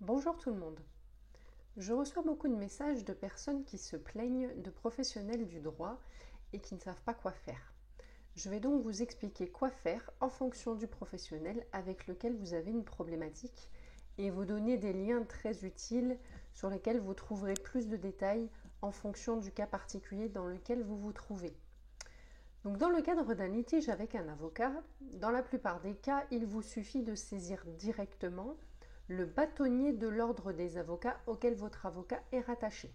Bonjour tout le monde. Je reçois beaucoup de messages de personnes qui se plaignent de professionnels du droit et qui ne savent pas quoi faire. Je vais donc vous expliquer quoi faire en fonction du professionnel avec lequel vous avez une problématique et vous donner des liens très utiles sur lesquels vous trouverez plus de détails en fonction du cas particulier dans lequel vous vous trouvez. Donc dans le cadre d'un litige avec un avocat, dans la plupart des cas, il vous suffit de saisir directement le bâtonnier de l'ordre des avocats auquel votre avocat est rattaché.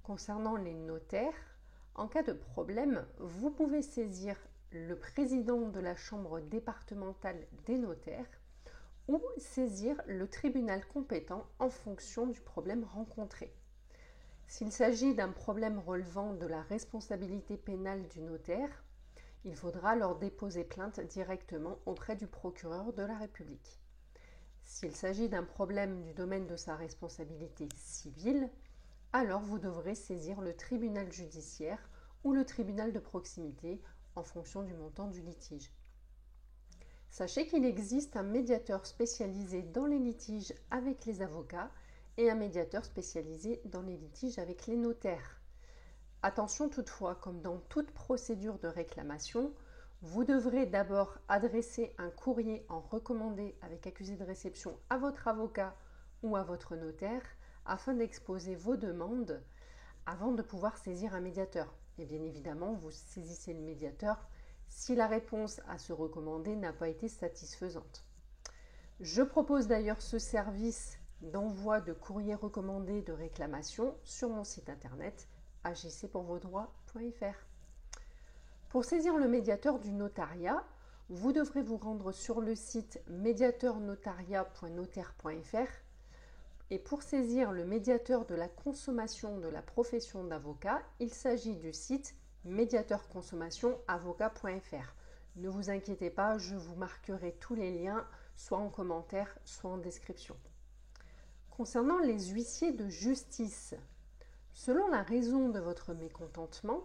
Concernant les notaires, en cas de problème, vous pouvez saisir le président de la chambre départementale des notaires ou saisir le tribunal compétent en fonction du problème rencontré. S'il s'agit d'un problème relevant de la responsabilité pénale du notaire, il faudra alors déposer plainte directement auprès du procureur de la République. S'il s'agit d'un problème du domaine de sa responsabilité civile, alors vous devrez saisir le tribunal judiciaire ou le tribunal de proximité en fonction du montant du litige. Sachez qu'il existe un médiateur spécialisé dans les litiges avec les avocats et un médiateur spécialisé dans les litiges avec les notaires. Attention toutefois, comme dans toute procédure de réclamation, vous devrez d'abord adresser un courrier en recommandé avec accusé de réception à votre avocat ou à votre notaire afin d'exposer vos demandes avant de pouvoir saisir un médiateur. Et bien évidemment, vous saisissez le médiateur si la réponse à ce recommandé n'a pas été satisfaisante. Je propose d'ailleurs ce service d'envoi de courrier recommandé de réclamation sur mon site internet agcpourvosdroits.fr. Pour saisir le médiateur du notariat, vous devrez vous rendre sur le site médiateurnotariat.notaire.fr et pour saisir le médiateur de la consommation de la profession d'avocat, il s'agit du site médiateurconsommationavocat.fr. Ne vous inquiétez pas, je vous marquerai tous les liens, soit en commentaire, soit en description. Concernant les huissiers de justice, selon la raison de votre mécontentement,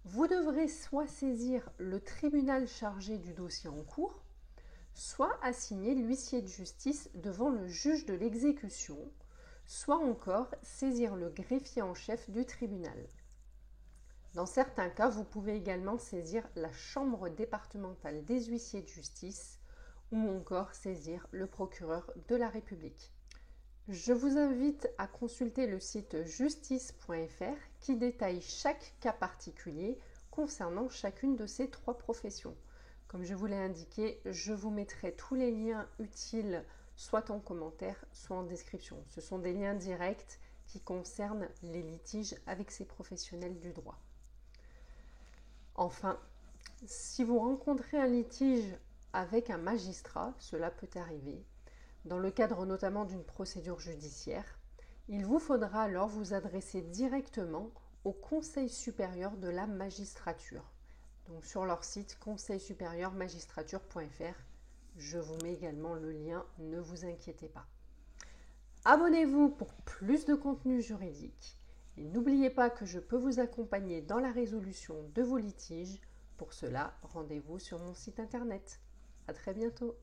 vous devrez soit saisir le tribunal chargé du dossier en cours, soit assigner l'huissier de justice devant le juge de l'exécution, soit encore saisir le greffier en chef du tribunal. Dans certains cas, vous pouvez également saisir la chambre départementale des huissiers de justice ou encore saisir le procureur de la République. Je vous invite à consulter le site justice.fr qui détaille chaque cas particulier concernant chacune de ces trois professions. Comme je vous l'ai indiqué, je vous mettrai tous les liens utiles soit en commentaire, soit en description. Ce sont des liens directs qui concernent les litiges avec ces professionnels du droit. Enfin, si vous rencontrez un litige avec un magistrat, cela peut arriver, dans le cadre notamment d'une procédure judiciaire, il vous faudra alors vous adresser directement au Conseil supérieur de la magistrature. Donc sur leur site conseilsupérieurmagistrature.fr. Je vous mets également le lien, ne vous inquiétez pas. Abonnez-vous pour plus de contenu juridique et n'oubliez pas que je peux vous accompagner dans la résolution de vos litiges. Pour cela, rendez-vous sur mon site internet. À très bientôt.